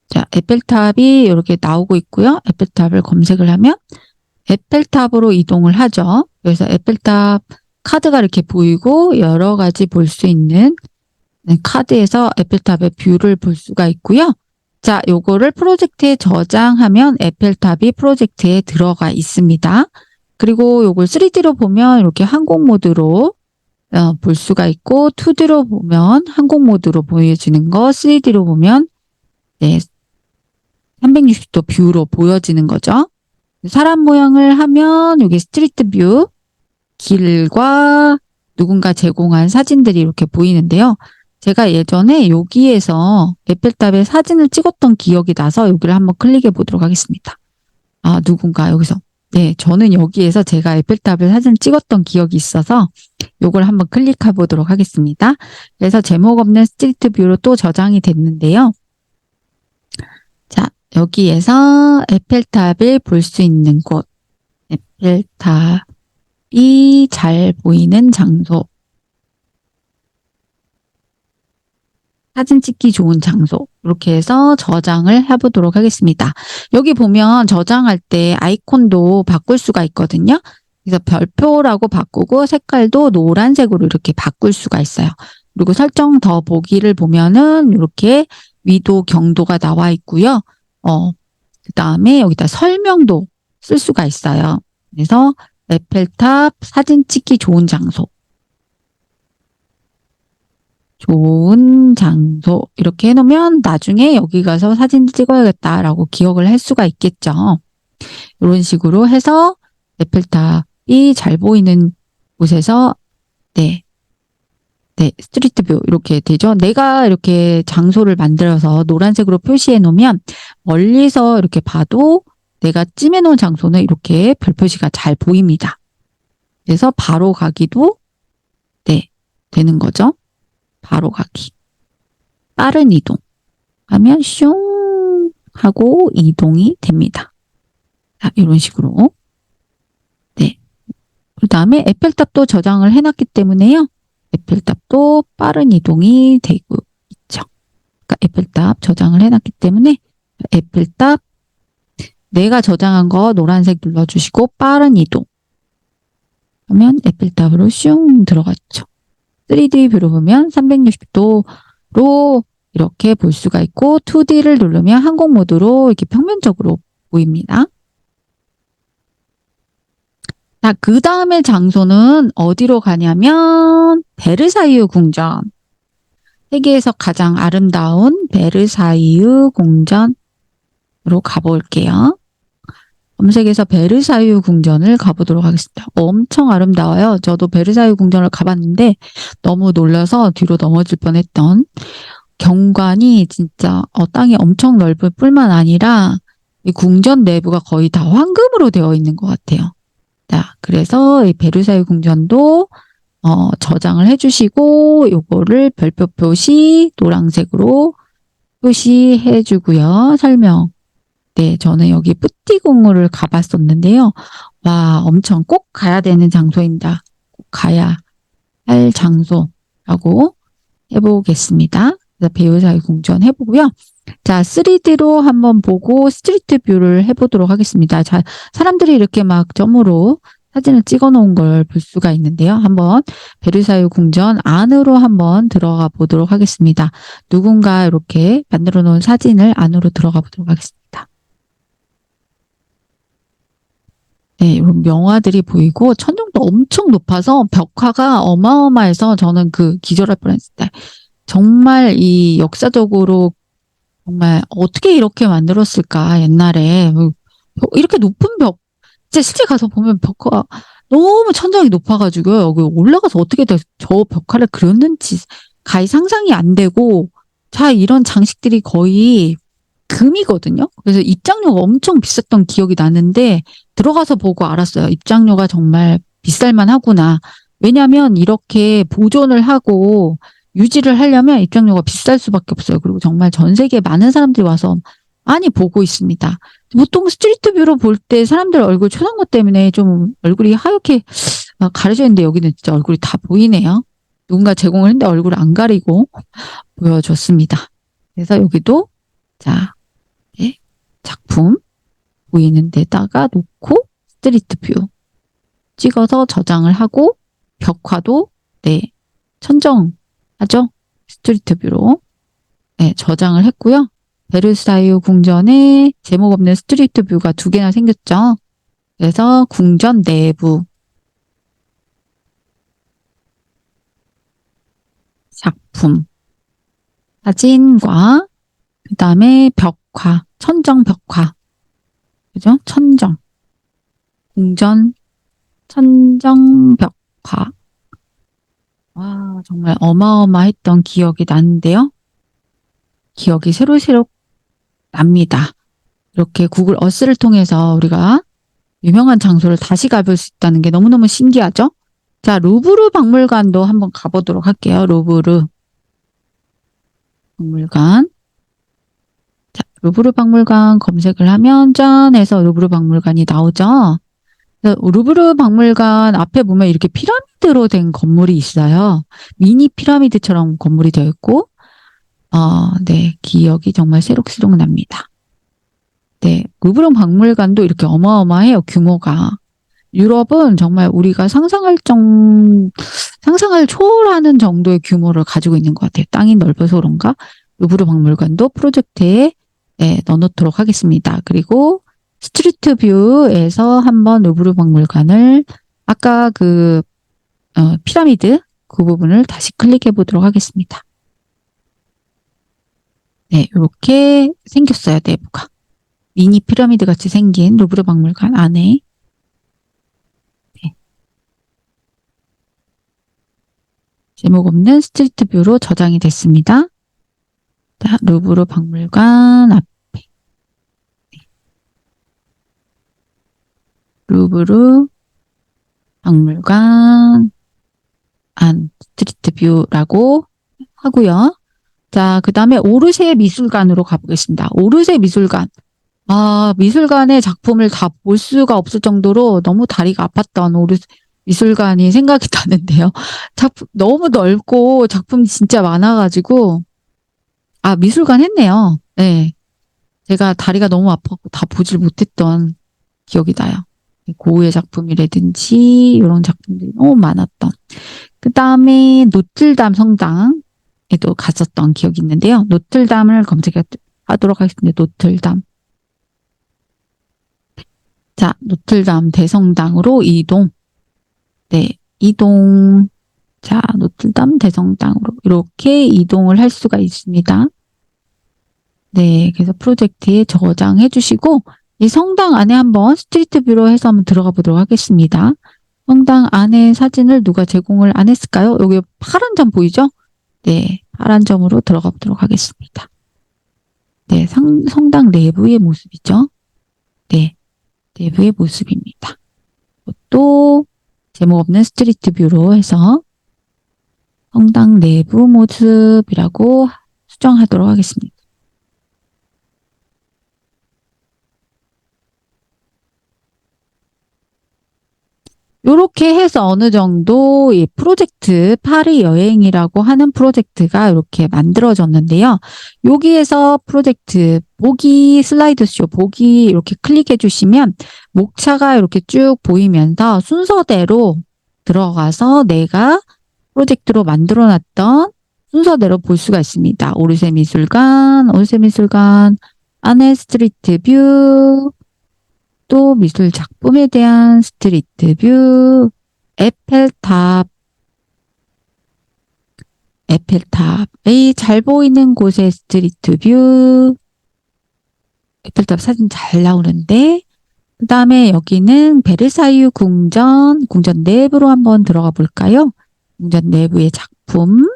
자, 에펠탑이 이렇게 나오고 있고요. 에펠탑을 검색을 하면 에펠탑으로 이동을 하죠. 그래서 에펠탑 카드가 이렇게 보이고 여러 가지 볼 수 있는 카드에서 에펠탑의 뷰를 볼 수가 있고요. 자, 요거를 프로젝트에 저장하면 에펠탑이 프로젝트에 들어가 있습니다. 그리고 요걸 3D로 보면 이렇게 항공 모드로 볼 수가 있고 2D로 보면 항공 모드로 보여지는 거, 3D로 보면 네, 360도 뷰로 보여지는 거죠. 사람 모양을 하면 여기 스트리트 뷰, 길과 누군가 제공한 사진들이 이렇게 보이는데요. 제가 예전에 여기에서 에펠탑의 사진을 찍었던 기억이 나서 여기를 한번 클릭해 보도록 하겠습니다. 아, 누군가 여기서. 네, 저는 여기에서 제가 에펠탑의 사진을 찍었던 기억이 있어서 요걸 한번 클릭해 보도록 하겠습니다. 그래서 제목 없는 스트리트 뷰로 또 저장이 됐는데요. 자, 여기에서 에펠탑을 볼 수 있는 곳, 에펠탑이 잘 보이는 장소, 사진 찍기 좋은 장소 이렇게 해서 저장을 해보도록 하겠습니다. 여기 보면 저장할 때 아이콘도 바꿀 수가 있거든요. 그래서 별표라고 바꾸고 색깔도 노란색으로 이렇게 바꿀 수가 있어요. 그리고 설정 더 보기를 보면은 이렇게 위도 경도가 나와 있고요. 그 다음에 여기다 설명도 쓸 수가 있어요. 그래서 에펠탑 사진 찍기 좋은 장소. 좋은 장소 이렇게 해놓으면 나중에 여기 가서 사진 찍어야겠다라고 기억을 할 수가 있겠죠. 이런 식으로 해서 에펠탑이 잘 보이는 곳에서 네, 스트리트 뷰 이렇게 되죠. 내가 이렇게 장소를 만들어서 노란색으로 표시해 놓으면 멀리서 이렇게 봐도 내가 찜해 놓은 장소는 이렇게 별 표시가 잘 보입니다. 그래서 바로 가기도 네, 되는 거죠. 바로 가기. 빠른 이동. 하면 슝 하고 이동이 됩니다. 자, 이런 식으로. 네. 그 다음에 에펠탑도 저장을 해놨기 때문에요. 에펠탑도 빠른 이동이 되고 있죠. 그러니까 에펠탑 저장을 해놨기 때문에 에펠탑 내가 저장한 거 노란색 눌러주시고 빠른 이동. 그러면 에펠탑으로 슝 들어갔죠. 3D 뷰로 보면 360도로 이렇게 볼 수가 있고 2D를 누르면 항공 모드로 이렇게 평면적으로 보입니다. 자, 그 다음에 장소는 어디로 가냐면 베르사유 궁전. 세계에서 가장 아름다운 베르사유 궁전으로 가볼게요. 검색해서 베르사유 궁전을 가보도록 하겠습니다. 엄청 아름다워요. 저도 베르사유 궁전을 가봤는데 너무 놀라서 뒤로 넘어질 뻔했던 경관이 진짜 땅이 엄청 넓을 뿐만 아니라 이 궁전 내부가 거의 다 황금으로 되어 있는 것 같아요. 자, 그래서 이 베르사유 궁전도 저장을 해주시고 요거를 별표 표시 노란색으로 표시해 주고요. 설명. 네, 저는 여기 뿌띠공을 가봤었는데요. 와, 엄청 꼭 가야 되는 장소입니다. 꼭 가야 할 장소라고 해보겠습니다. 그래서 베르사유 궁전 해보고요. 자, 3D로 한번 보고 스트리트 뷰를 해보도록 하겠습니다. 자, 사람들이 이렇게 막 점으로 사진을 찍어 놓은 걸 볼 수가 있는데요. 한번 베르사유 궁전 안으로 한번 들어가 보도록 하겠습니다. 누군가 이렇게 만들어 놓은 사진을 안으로 들어가 보도록 하겠습니다. 네, 이런 명화들이 보이고 천정도 엄청 높아서 벽화가 어마어마해서 저는 기절할 뻔했을 때 정말 이 역사적으로 정말 어떻게 이렇게 만들었을까, 옛날에. 이렇게 높은 벽, 진짜 실제 가서 보면 벽화 너무 천장이 높아가지고요. 여기 올라가서 어떻게 저 벽화를 그렸는지 가히 상상이 안 되고, 자, 이런 장식들이 거의 금이거든요. 그래서 입장료가 엄청 비쌌던 기억이 나는데 들어가서 보고 알았어요. 입장료가 정말 비쌀만 하구나. 왜냐하면 이렇게 보존을 하고 유지를 하려면 입장료가 비쌀 수밖에 없어요. 그리고 정말 전 세계 많은 사람들이 와서 많이 보고 있습니다. 보통 스트리트 뷰로 볼 때 사람들 얼굴 초상화 때문에 좀 얼굴이 하얗게 가려져 있는데 여기는 진짜 얼굴이 다 보이네요. 누군가 제공을 했는데 얼굴을 안 가리고 보여줬습니다. 그래서 여기도 자, 네, 작품 보이는 데다가 놓고 스트리트 뷰 찍어서 저장을 하고 벽화도 네, 천정하죠. 스트리트 뷰로 네, 저장을 했고요. 베르사유 궁전에 제목 없는 스트리트 뷰가 2개나 생겼죠. 그래서 궁전 내부 작품 사진과 그 다음에 벽화, 천정 벽화, 그죠? 천정, 궁전, 천정 벽화. 와, 정말 어마어마했던 기억이 나는데요. 기억이 새록새록 납니다. 이렇게 구글 어스를 통해서 우리가 유명한 장소를 다시 가볼 수 있다는 게 너무너무 신기하죠? 자, 루브르 박물관도 한번 가보도록 할게요. 루브르 박물관. 자, 루브르 박물관 검색을 하면 짠 해서 루브르 박물관이 나오죠. 루브르 박물관 앞에 보면 이렇게 피라미드로 된 건물이 있어요. 미니 피라미드처럼 건물이 되어 있고, 네, 기억이 정말 새록새록 납니다. 네, 루브르 박물관도 이렇게 어마어마해요, 규모가. 유럽은 정말 우리가 상상을 초월하는 정도의 규모를 가지고 있는 것 같아요. 땅이 넓어서 그런가? 루브르 박물관도 프로젝트에 네, 넣어놓도록 하겠습니다. 그리고 스트리트 뷰에서 한번 루브르 박물관을 아까 그 피라미드 그 부분을 다시 클릭해 보도록 하겠습니다. 네, 이렇게 생겼어요, 내부가. 미니 피라미드 같이 생긴 루브르 박물관 안에. 네. 제목 없는 스트리트 뷰로 저장이 됐습니다. 자, 루브르 박물관 앞에. 네. 루브르 박물관 안 스트리트 뷰라고 하고요. 자, 그 다음에 오르세 미술관으로 가보겠습니다. 오르세 미술관. 미술관의 작품을 다 볼 수가 없을 정도로 너무 다리가 아팠던 오르세 미술관이 생각이 나는데요. 작품 너무 넓고 작품이 진짜 많아가지고 미술관 했네요. 네, 제가 다리가 너무 아팠고 다 보질 못했던 기억이 나요. 고흐의 작품이라든지 이런 작품들이 너무 많았던. 그 다음에 노틀담 성당에도 갔었던 기억이 있는데요. 노틀담을 검색하도록 하겠습니다. 노틀담. 자, 노틀담 대성당으로 이동. 네, 이동. 자, 노틀담 대성당으로 이렇게 이동을 할 수가 있습니다. 네, 그래서 프로젝트에 저장해 주시고 이 성당 안에 한번 스트리트 뷰로 해서 한번 들어가 보도록 하겠습니다. 성당 안에 사진을 누가 제공을 안 했을까요? 여기 파란 점 보이죠? 네, 파란 점으로 들어가 보도록 하겠습니다. 네, 성당 내부의 모습이죠. 네, 내부의 모습입니다. 또 제목 없는 스트리트 뷰로 해서 성당 내부 모습이라고 수정하도록 하겠습니다. 이렇게 해서 어느 정도 이 프로젝트 파리 여행이라고 하는 프로젝트가 이렇게 만들어졌는데요. 여기에서 프로젝트 보기 슬라이드쇼 보기 이렇게 클릭해 주시면 목차가 이렇게 쭉 보이면서 순서대로 들어가서 내가 프로젝트로 만들어 놨던 순서대로 볼 수가 있습니다. 오르세 미술관 안에 스트리트 뷰, 또 미술 작품에 대한 스트리트 뷰, 에펠탑, 에펠탑의 잘 보이는 곳의 스트리트 뷰. 에펠탑 사진 잘 나오는데, 그 다음에 여기는 베르사유 궁전, 궁전 내부로 한번 들어가 볼까요? 궁전 내부의 작품,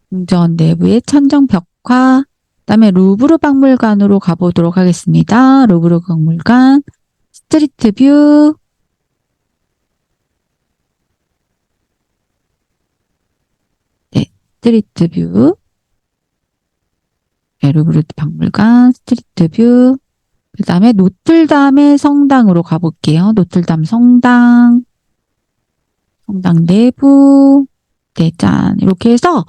궁전 내부의 천정 벽화, 그 다음에 루브르 박물관으로 가보도록 하겠습니다. 루브르 박물관, 스트리트 뷰, 네, 스트리트 뷰, 네, 루브르 박물관, 스트리트 뷰, 그 다음에 노틀담의 성당으로 가볼게요. 노틀담 성당, 성당 내부, 네, 짠. 이렇게 해서,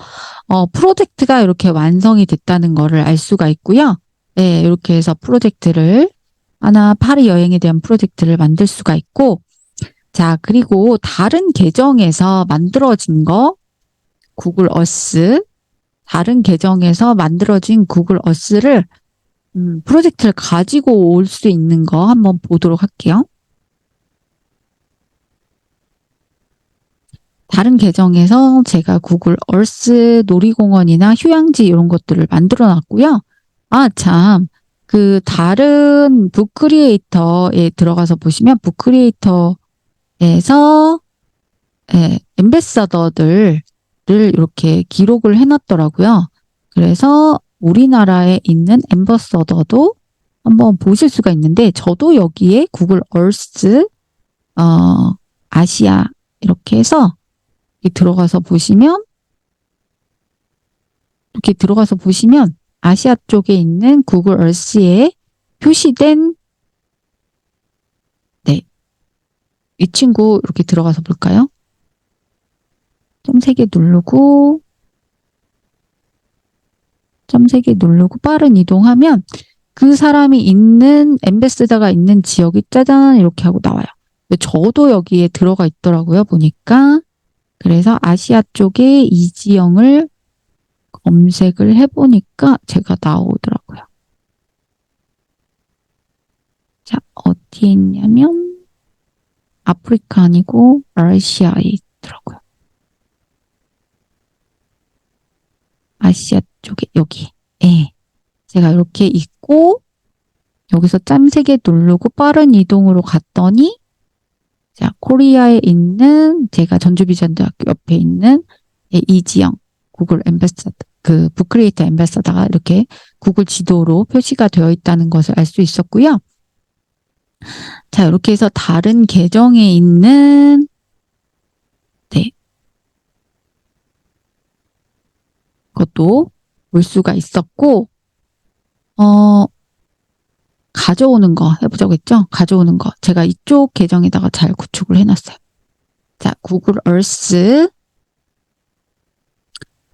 프로젝트가 이렇게 완성이 됐다는 거를 알 수가 있고요. 네, 이렇게 해서 프로젝트를, 하나, 파리 여행에 대한 프로젝트를 만들 수가 있고, 자, 그리고 다른 계정에서 만들어진 거, 구글 어스, 다른 계정에서 만들어진 구글 어스를, 프로젝트를 가지고 올 수 있는 거 한번 보도록 할게요. 다른 계정에서 제가 구글 얼스 놀이공원이나 휴양지 이런 것들을 만들어 놨고요. 아, 참. 그 다른 북크리에이터에 들어가서 보시면 북크리에이터에서 엠베서더들을 이렇게 기록을 해놨더라고요. 그래서 우리나라에 있는 엠버서더도 한번 보실 수가 있는데 저도 여기에 구글 얼스 아시아 이렇게 해서 들어가서 보시면 이렇게 들어가서 보시면 아시아 쪽에 있는 구글 얼스에 표시된 네, 이 친구 이렇게 들어가서 볼까요? 점 3개 누르고 점 3개 누르고 빠른 이동하면 그 사람이 있는 엠베스더가 있는 지역이 짜잔 이렇게 하고 나와요. 근데 저도 여기에 들어가 있더라고요. 보니까 그래서 아시아 쪽에 이 지형을 검색을 해보니까 제가 나오더라고요. 자, 어디에 있냐면 아프리카 아니고 아시아에 있더라고요. 아시아 쪽에 여기. 예. 제가 이렇게 있고 여기서 점 3개 누르고 빠른 이동으로 갔더니 자, 코리아에 있는 제가 전주비전대학교 옆에 있는 이 지형 구글 엠베서더 그 북크리에이터 엠베서더가 이렇게 구글 지도로 표시가 되어 있다는 것을 알 수 있었고요. 자, 이렇게 해서 다른 계정에 있는 네. 것도 볼 수가 있었고 가져오는 거 해보자고 했죠? 가져오는 거. 제가 이쪽 계정에다가 잘 구축을 해놨어요. 자, 구글 얼스.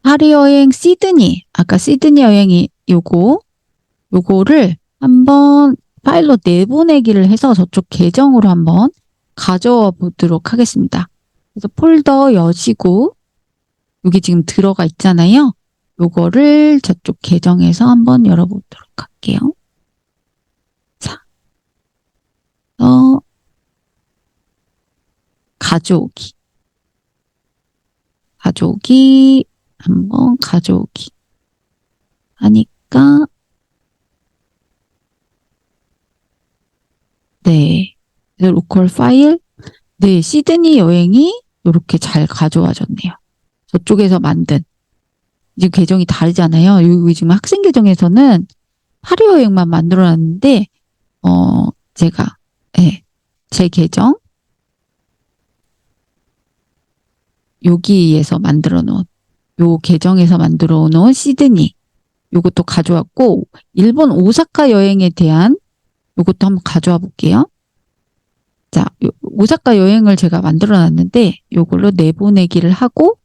파리 여행 시드니. 아까 시드니 여행이 요거를 한번 파일로 내보내기를 해서 저쪽 계정으로 한번 가져와 보도록 하겠습니다. 그래서 폴더 여시고 여기 지금 들어가 있잖아요. 요거를 저쪽 계정에서 한번 열어보도록 할게요. 자, 가져오기 한번 가져오기 하니까 네, 로컬 파일 네, 시드니 여행이 이렇게 잘 가져와졌네요. 저쪽에서 만든 지금 계정이 다르잖아요. 여기 지금 학생 계정에서는 파리 여행만 만들어놨는데 제가 네, 제 계정 여기에서 만들어 놓은 요 계정에서 만들어 놓은 시드니 요것도 가져왔고 일본 오사카 여행에 대한 요것도 한번 가져와 볼게요. 자, 오사카 여행을 제가 만들어 놨는데 요걸로 내보내기를 하고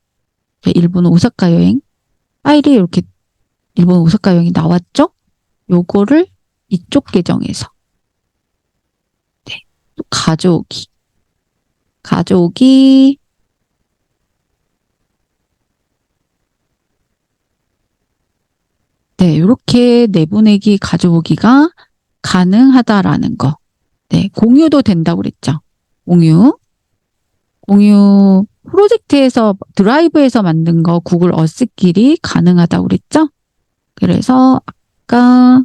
일본 오사카 여행 파일이 이렇게 일본 오사카 여행이 나왔죠? 요거를 이쪽 계정에서 네, 또 가져오기 네, 이렇게 내보내기 가져오기가 가능하다라는 거. 네, 공유도 된다고 그랬죠. 공유 프로젝트에서 드라이브에서 만든 거 구글 어스끼리 가능하다고 그랬죠? 그래서 아까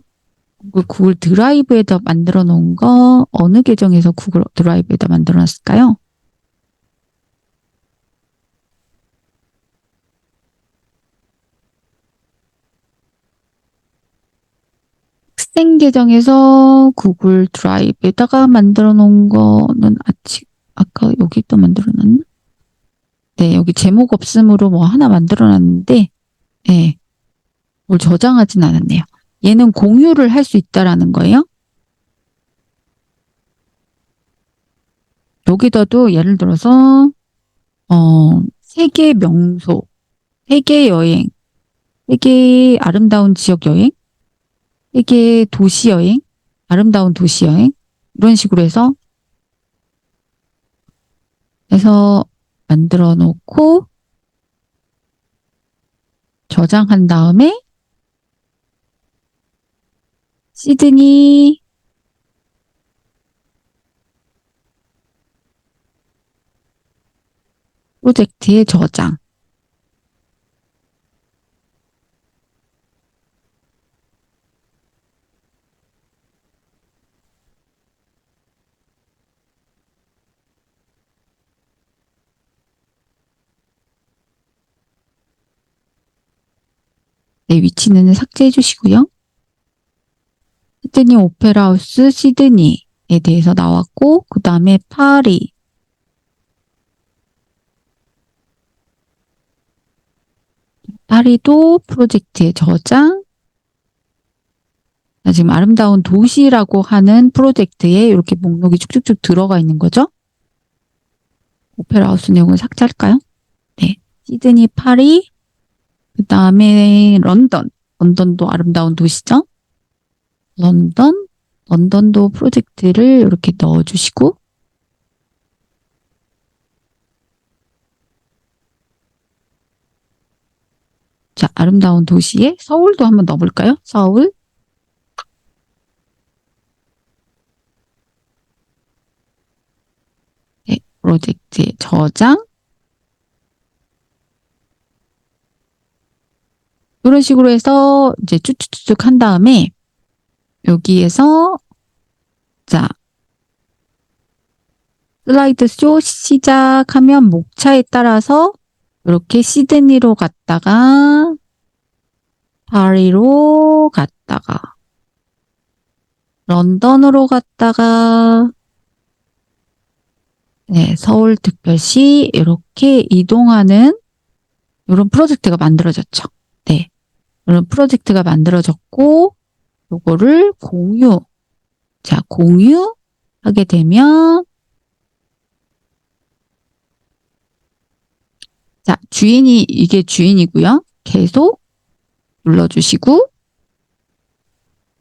구글 드라이브에다 만들어 놓은 거 어느 계정에서 구글 드라이브에다 만들어 놨을까요? 학생 계정에서 구글 드라이브에다가 만들어 놓은 거는 아까 여기 또 만들어 놨나? 네, 여기 제목 없음으로 뭐 하나 만들어 놨는데, 네, 뭘 저장하진 않았네요. 얘는 공유를 할 수 있다라는 거예요. 여기다도 예를 들어서, 세계 명소, 세계 여행, 세계 아름다운 지역 여행, 세계 도시 여행, 아름다운 도시 여행, 이런 식으로 해서 만들어 놓고 저장한 다음에 시드니 프로젝트에 저장. 네, 위치는 삭제해 주시고요. 시드니 오페라 하우스 시드니에 대해서 나왔고, 그 다음에 파리, 파리도 프로젝트에 저장. 지금 아름다운 도시라고 하는 프로젝트에 이렇게 목록이 쭉쭉쭉 들어가 있는 거죠. 오페라 하우스 내용을 삭제할까요? 네, 시드니, 파리, 그 다음에 런던도 아름다운 도시죠. 런던도 프로젝트를 이렇게 넣어주시고, 자, 아름다운 도시에 서울도 한번 넣어볼까요? 서울. 네, 프로젝트에 저장. 이런 식으로 해서 이제 쭉쭉쭉 한 다음에 여기에서 자, 슬라이드 쇼 시작하면 목차에 따라서 이렇게 시드니로 갔다가 파리로 갔다가 런던으로 갔다가 네, 서울특별시 이렇게 이동하는 이런 프로젝트가 만들어졌죠. 네, 이런 프로젝트가 만들어졌고 요거를 공유하게 되면 자, 이게 주인이고요. 계속 눌러주시고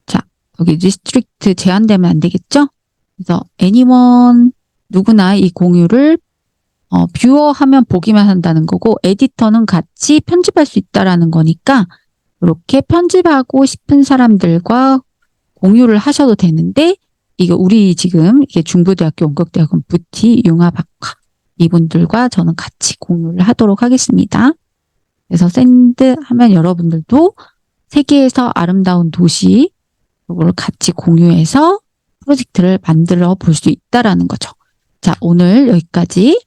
자, 여기 디스트릭트 제한되면 안 되겠죠? 그래서 anyone 누구나 이 공유를 뷰어 하면 보기만 한다는 거고 에디터는 같이 편집할 수 있다라는 거니까 이렇게 편집하고 싶은 사람들과 공유를 하셔도 되는데 이게 우리 지금 이게 중부대학교 원격대학원 부티 융합학과 이분들과 저는 같이 공유를 하도록 하겠습니다. 그래서 샌드 하면 여러분들도 세계에서 아름다운 도시 이걸 같이 공유해서 프로젝트를 만들어 볼 수 있다라는 거죠. 자, 오늘 여기까지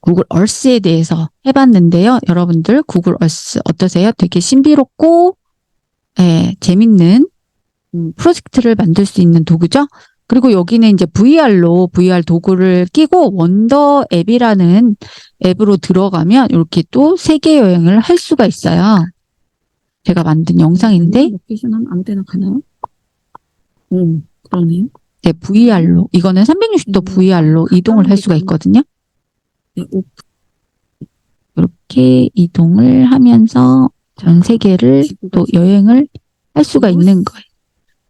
구글 얼스에 대해서 해봤는데요. 여러분들 구글 얼스 어떠세요? 되게 신비롭고 재밌는 프로젝트를 만들 수 있는 도구죠. 그리고 여기는 이제 VR 도구를 끼고 원더 앱이라는 앱으로 들어가면 이렇게 또 세계 여행을 할 수가 있어요. 제가 만든 영상인데 로케이션은 아무 데나 가나요? 그러네요. 네, VR로 이거는 360도 VR로 이동을 할 수가 있거든요. 네, 이렇게 이동을 하면서 전 세계를 또 여행을 할 수가 있는 거예요.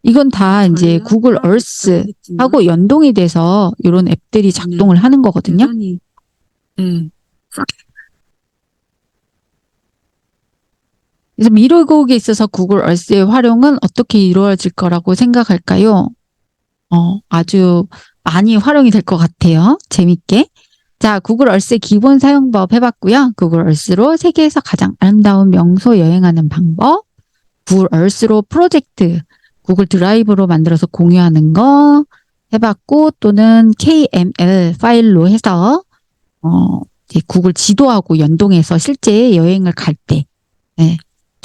이건 다 이제 구글 얼스하고 연동이 돼서 이런 앱들이 작동을 하는 거거든요. 그래서 미래국에 있어서 구글 얼스의 활용은 어떻게 이루어질 거라고 생각할까요? 아주 많이 활용이 될 것 같아요. 재밌게. 자, 구글 얼스의 기본 사용법 해봤고요. 구글 얼스로 세계에서 가장 아름다운 명소 여행하는 방법, 구글 얼스로 프로젝트, 구글 드라이브로 만들어서 공유하는 거 해봤고, 또는 KML 파일로 해서 이제 구글 지도하고 연동해서 실제 여행을 갈 때, 네,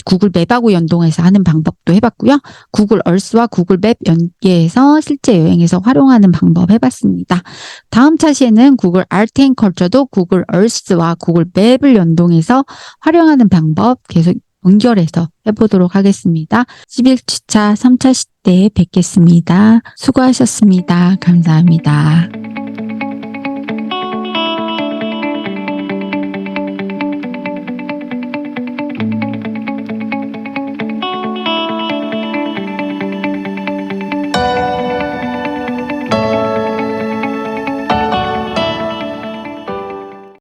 구글 맵하고 연동해서 하는 방법도 해봤고요. 구글 얼스와 구글 맵 연계해서 실제 여행에서 활용하는 방법 해봤습니다. 다음 차시에는 구글 아트 앤 컬처도 구글 얼스와 구글 맵을 연동해서 활용하는 방법 계속 연결해서 해보도록 하겠습니다. 11주차 3차 시대 뵙겠습니다. 수고하셨습니다. 감사합니다.